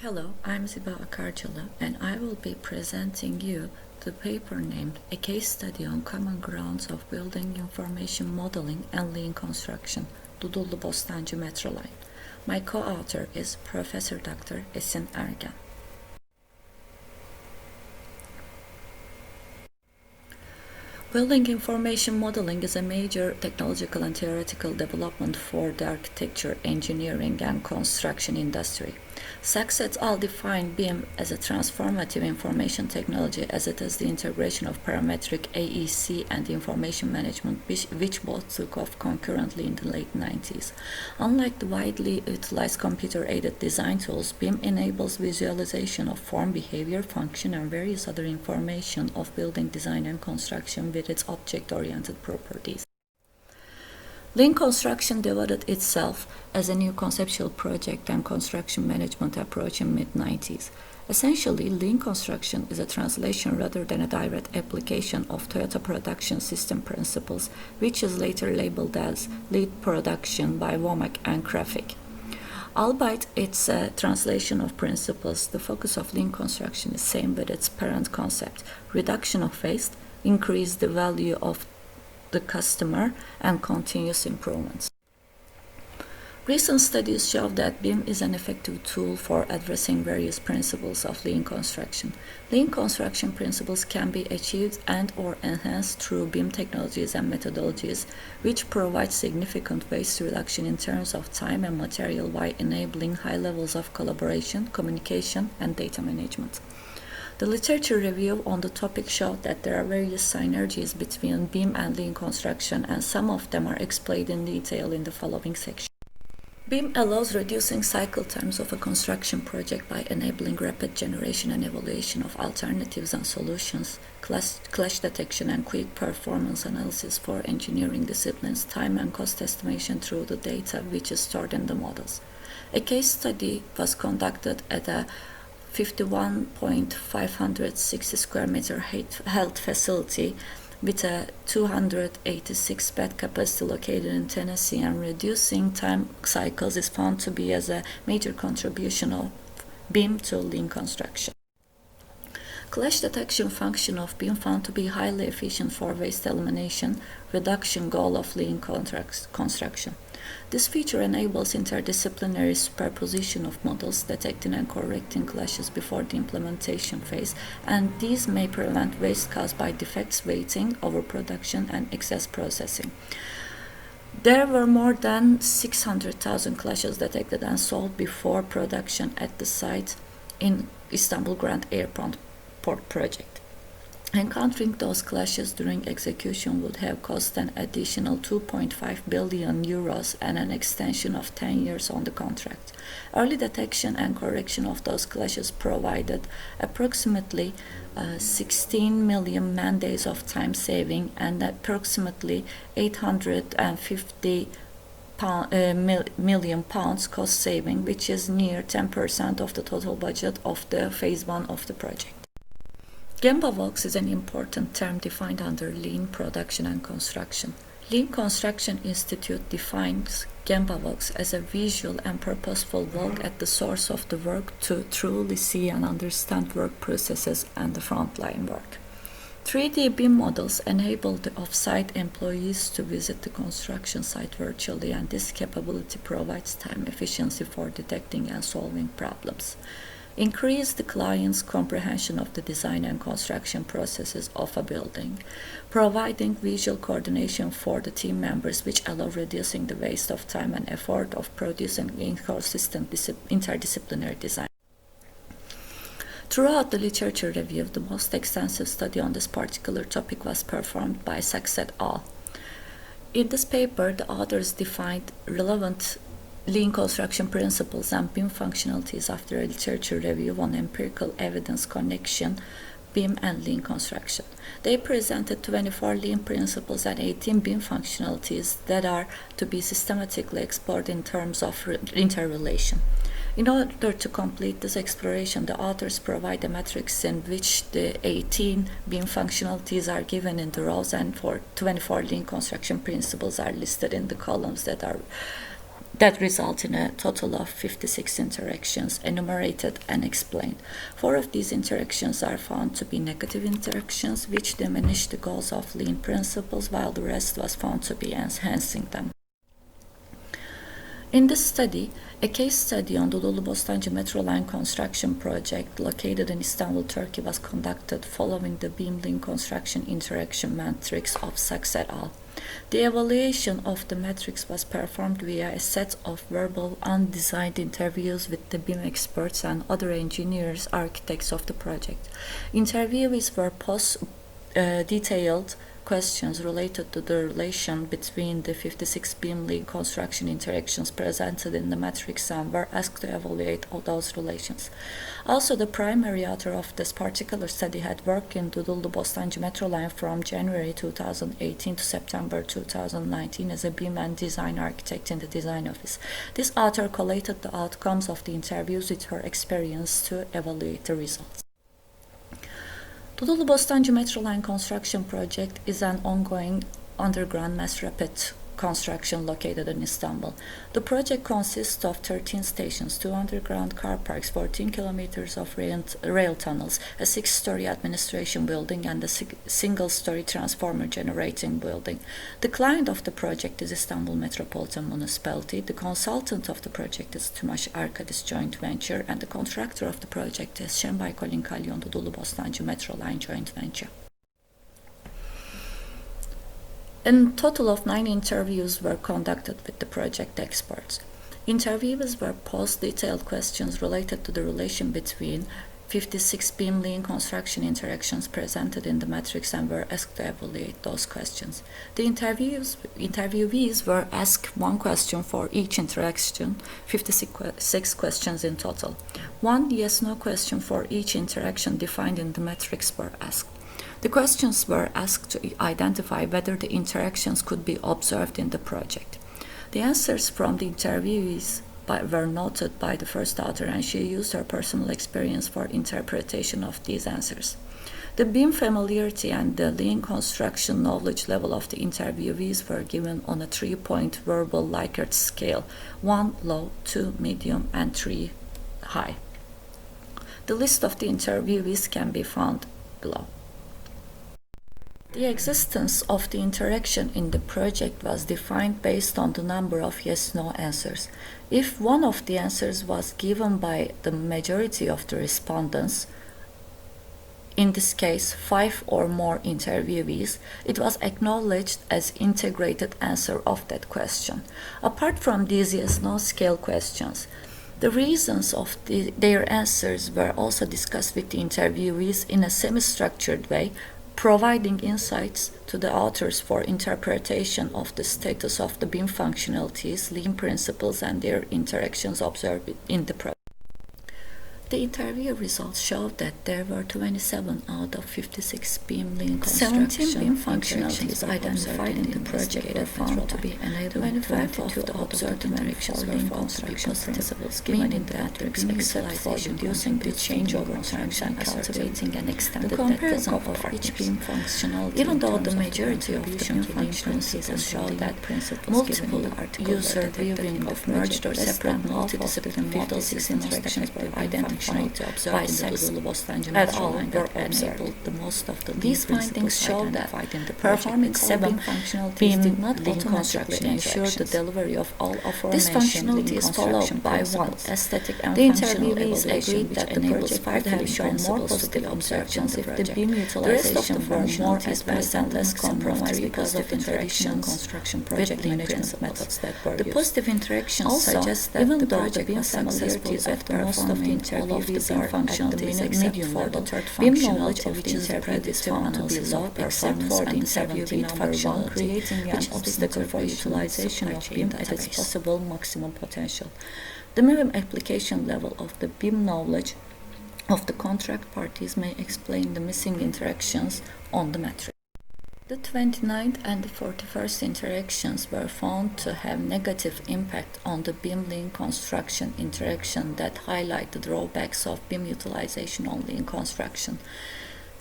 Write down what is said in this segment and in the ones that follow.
Hello, I'm Ziba Akarcalı, and I will be presenting you the paper named A Case Study on Common Grounds of Building Information Modeling and Lean Construction, Dudullu-Bostancı Metro Line. My co-author is Professor Dr. Esin Ergen. Building information modeling is a major technological and theoretical development for the architecture, engineering, and construction industry. Sachs et al. Defined BIM as a transformative information technology as it is the integration of parametric AEC and information management, which both took off concurrently in the late 90s. Unlike the widely utilized computer-aided design tools, BIM enables visualization of form, behavior, function, and various other information of building design and construction with its object-oriented properties. Lean construction developed itself as a new conceptual project and construction management approach in mid-90s. Essentially, lean construction is a translation rather than a direct application of Toyota production system principles, which is later labeled as lean production by Womack and Krafik. Albeit it's a translation of principles, the focus of lean construction is same with its parent concept: reduction of waste, increase the value of the customer, and continuous improvements. Recent studies show that BIM is an effective tool for addressing various principles of lean construction. Lean construction principles can be achieved and/or enhanced through BIM technologies and methodologies, which provide significant waste reduction in terms of time and material while enabling high levels of collaboration, communication, and data management. The literature review on the topic showed that there are various synergies between BIM and lean construction, and some of them are explained in detail in the following section. BIM allows reducing cycle times of a construction project by enabling rapid generation and evaluation of alternatives and solutions, clash detection, and quick performance analysis for engineering disciplines, time and cost estimation through the data which is stored in the models. A case study was conducted at a 51.560 square meter health facility with a 286 bed capacity located in Tennessee, and reducing time cycles is found to be as a major contribution of BIM to lean construction. Clash detection function of BIM found to be highly efficient for waste elimination, reduction goal of lean construction. This feature enables interdisciplinary superposition of models, detecting and correcting clashes before the implementation phase, and these may prevent waste caused by defects, weighting, overproduction, and excess processing. There were more than 600,000 clashes detected and solved before production at the site in Istanbul Grand Airport project. Encountering those clashes during execution would have cost an additional 2.5 billion euros and an extension of 10 years on the contract. Early detection and correction of those clashes provided approximately 16 million man days of time saving and approximately 850 million pounds cost saving, which is near 10% of the total budget of the phase 1 of the project. Gemba Works is an important term defined under Lean Production and Construction. Lean Construction Institute defines Gemba Works as a visual and purposeful walk at the source of the work to truly see and understand work processes and the frontline work. 3D BIM models enable the off-site employees to visit the construction site virtually, and this capability provides time efficiency for detecting and solving problems. Increase the client's comprehension of the design and construction processes of a building, providing visual coordination for the team members, which allow reducing the waste of time and effort of producing inconsistent interdisciplinary design. Throughout the literature review, the most extensive study on this particular topic was performed by Sachs et al. In this paper, the authors defined relevant lean construction principles and BIM functionalities after a literature review on empirical evidence connection, BIM and lean construction. They presented 24 lean principles and 18 BIM functionalities that are to be systematically explored in terms of interrelation. In order to complete this exploration, the authors provide a matrix in which the 18 BIM functionalities are given in the rows, and for 24 lean construction principles are listed in the columns that are that result in a total of 56 interactions enumerated and explained. 4 of these interactions are found to be negative interactions, which diminish the goals of lean principles, while the rest was found to be enhancing them. In this study, a case study on the Dudullu-Bostancı Metro Line construction project located in Istanbul, Turkey was conducted following the BIM Lean Construction interaction matrix of Sachs et al. The evaluation of the matrix was performed via a set of verbal, undesigned interviews with the BIM experts and other engineers, architects of the project. Interviewees were posed detailed questions related to the relation between the 56 BIM Lean Construction interactions presented in the matrix and were asked to evaluate all those relations. Also, the primary author of this particular study had worked in Dudullu-Bostancı Metro Line from January 2018 to September 2019 as a BIM and design architect in the design office. This author collated the outcomes of the interviews with her experience to evaluate the results. Dudullu-Bostancı Metro Line construction project is an ongoing underground mass rapid construction located in Istanbul. The project consists of 13 stations, 2 underground car parks, 14 kilometers of rail tunnels, a 6-story administration building, and a single-story transformer generating building. The client of the project is Istanbul Metropolitan Municipality. The consultant of the project is Tümaş Arkadis Joint Venture, and the contractor of the project is Şenbay Colin Kalyon Dudullu-Bostancı Metro Line Joint Venture. A total of 9 interviews were conducted with the project experts. Interviewers were posed detailed questions related to the relation between 56 BIM Lean Construction interactions presented in the matrix and were asked to evaluate those questions. The interviewees were asked 1 question for each interaction, 56 questions in total. 1 yes-no question for each interaction defined in the matrix were asked. The questions were asked to identify whether the interactions could be observed in the project. The answers from the interviewees were noted by the first author, and she used her personal experience for interpretation of these answers. The BIM familiarity and the lean construction knowledge level of the interviewees were given on a 3-point verbal Likert scale: 1 low, 2 medium, and 3 high. The list of the interviewees can be found below. The existence of the interaction in the project was defined based on the number of yes-no answers. If one of the answers was given by the majority of the respondents, in this case 5 or more interviewees, it was acknowledged as integrated answer of that question. Apart from these yes-no scale questions, the reasons of their answers were also discussed with the interviewees in a semi-structured way, providing insights to the authors for interpretation of the status of the BIM functionalities, lean principles, and their interactions observed in the project. The interview results showed that there were 27 out of 56 BIM Lean Construction 17 BIM functionalities identified in the project were found to be enabled. 25 of the observed interactions were found to be positive, meaning that the BIM except for reducing the changeover times and cultivating an extended depth of each BIM functionality. Even though the majority of the BIM functionalities showed that multiple user viewing of merged or separate multidisciplinary models, 6 interactions were identified by Sachs et al. Were observed. These findings show that performing 7 functionalities did not automatically ensure the delivery of all aforementioned. This functionality is followed by 1 aesthetic and functional evaluation, which agreed that the project had shown more positive observations if the BIM utilization were more advanced and less compromised because of interaction construction project management methods that were used. The positive interactions suggest that even though the BIM familiarities of the most of the interviewees are functionalities except for the third functionality, which is interpreted found to be low performance, and the 17th functionality, creating an obstacle for utilization of BIM at its possible maximum potential. The minimum application level of the BIM knowledge of the contract parties may explain the missing interactions on the matrix. The 29th and the 41st interactions were found to have negative impact on the BIM Lean Construction interaction that highlight the drawbacks of BIM utilization on lean construction.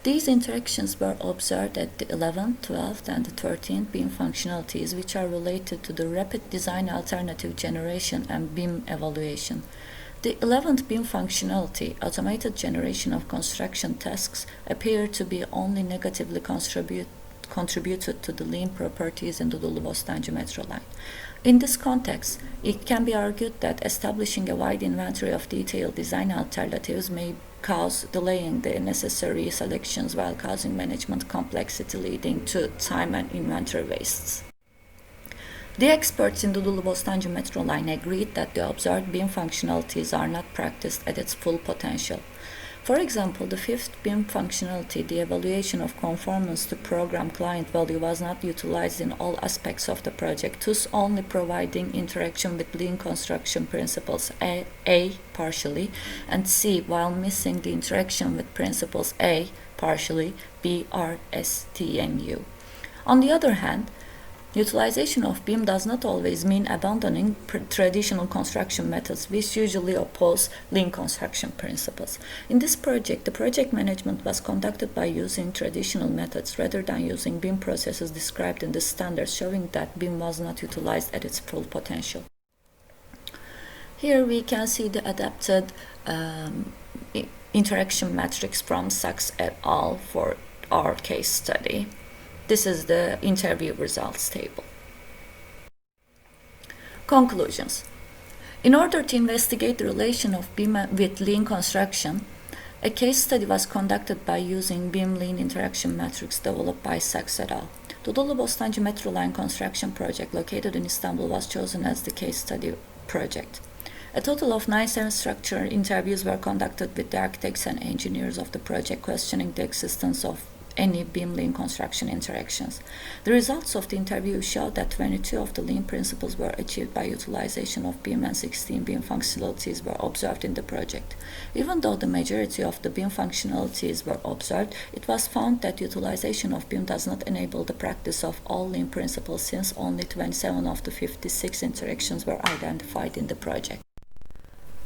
These interactions were observed at the 11th, 12th, and the 13th BIM functionalities, which are related to the rapid design alternative generation and BIM evaluation. The 11th BIM functionality, automated generation of construction tasks, appeared to be only negatively contributed to the lean properties in the Dudullu-Bostancı Metro Line. In this context, it can be argued that establishing a wide inventory of detailed design alternatives may cause delaying the necessary selections while causing management complexity, leading to time and inventory wastes. The experts in the Dudullu-Bostancı Metro Line agreed that the observed BIM functionalities are not practiced at its full potential. For example, the fifth BIM functionality, the evaluation of conformance to program client value, was not utilized in all aspects of the project, thus only providing interaction with lean construction principles A partially, and C, while missing the interaction with principles A partially, B, R, S, T, and U. On the other hand, utilization of BIM does not always mean abandoning traditional construction methods, which usually oppose lean construction principles. In this project, the project management was conducted by using traditional methods rather than using BIM processes described in the standards, showing that BIM was not utilized at its full potential. Here we can see the adapted interaction matrix from Sachs et al. For our case study. This is the interview results table. Conclusions. In order to investigate the relation of BIM with lean construction, a case study was conducted by using BIM lean interaction matrix developed by Sachs et al. The Dudullu-Bostancı Metro Line construction project located in Istanbul was chosen as the case study project. A total of 9 structured interviews were conducted with the architects and engineers of the project, questioning the existence of any BIM lean construction interactions. The results of the interview showed that 22 of the lean principles were achieved by utilization of BIM and 16 BIM functionalities were observed in the project. Even though the majority of the BIM functionalities were observed, it was found that utilization of BIM does not enable the practice of all lean principles, since only 27 of the 56 interactions were identified in the project.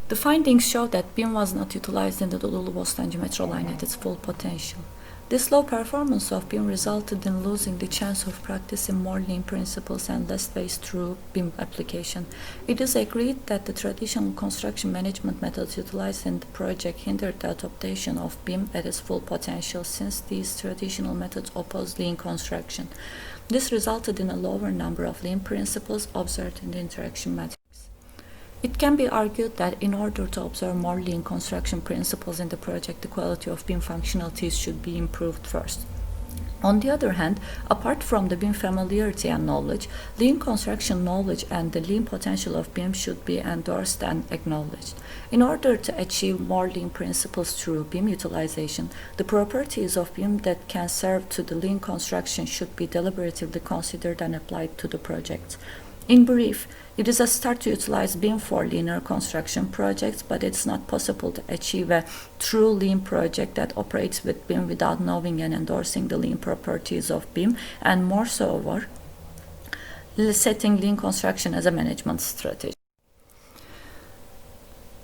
The findings show that BIM was not utilized in the Dudullu-Bostancı Metro Line at its full potential. This low performance of BIM resulted in losing the chance of practicing more lean principles and less waste through BIM application. It is agreed that the traditional construction management methods utilized in the project hindered the adoption of BIM at its full potential, since these traditional methods oppose lean construction. This resulted in a lower number of lean principles observed in the interaction matrix. It can be argued that in order to observe more lean construction principles in the project, the quality of BIM functionalities should be improved first. On the other hand, apart from the BIM familiarity and knowledge, lean construction knowledge and the lean potential of BIM should be endorsed and acknowledged. In order to achieve more lean principles through BIM utilization, the properties of BIM that can serve to the lean construction should be deliberatively considered and applied to the project. In brief, it is a start to utilize BIM for linear construction projects, but it's not possible to achieve a true lean project that operates with BIM without knowing and endorsing the lean properties of BIM, and more so over setting lean construction as a management strategy.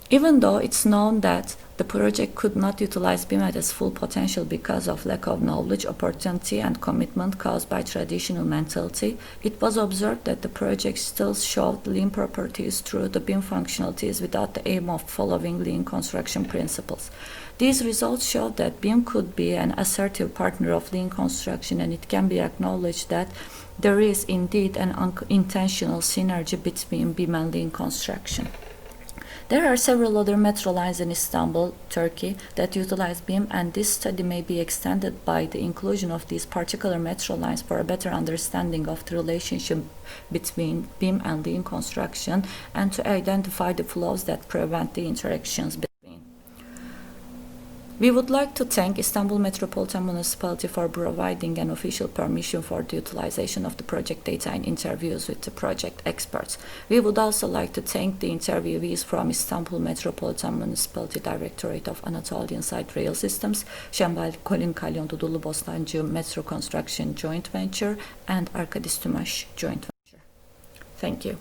Even though it's known that the project could not utilize BIM at its full potential because of lack of knowledge, opportunity, and commitment caused by traditional mentality, it was observed that the project still showed lean properties through the BIM functionalities without the aim of following lean construction principles. These results show that BIM could be an assertive partner of lean construction, and it can be acknowledged that there is indeed an unintentional synergy between BIM and lean construction. There are several other metro lines in Istanbul, Turkey, that utilize BIM, and this study may be extended by the inclusion of these particular metro lines for a better understanding of the relationship between BIM and lean construction, and to identify the flaws that prevent the interactions between. We would like to thank Istanbul Metropolitan Municipality for providing an official permission for the utilization of the project data in interviews with the project experts. We would also like to thank the interviewees from Istanbul Metropolitan Municipality Directorate of Anatolian Side Rail Systems, Şembali Kolin Kalyon Dudullu-Bostancı Metro Construction Joint Venture, and Arkadis Tumaş Joint Venture. Thank you.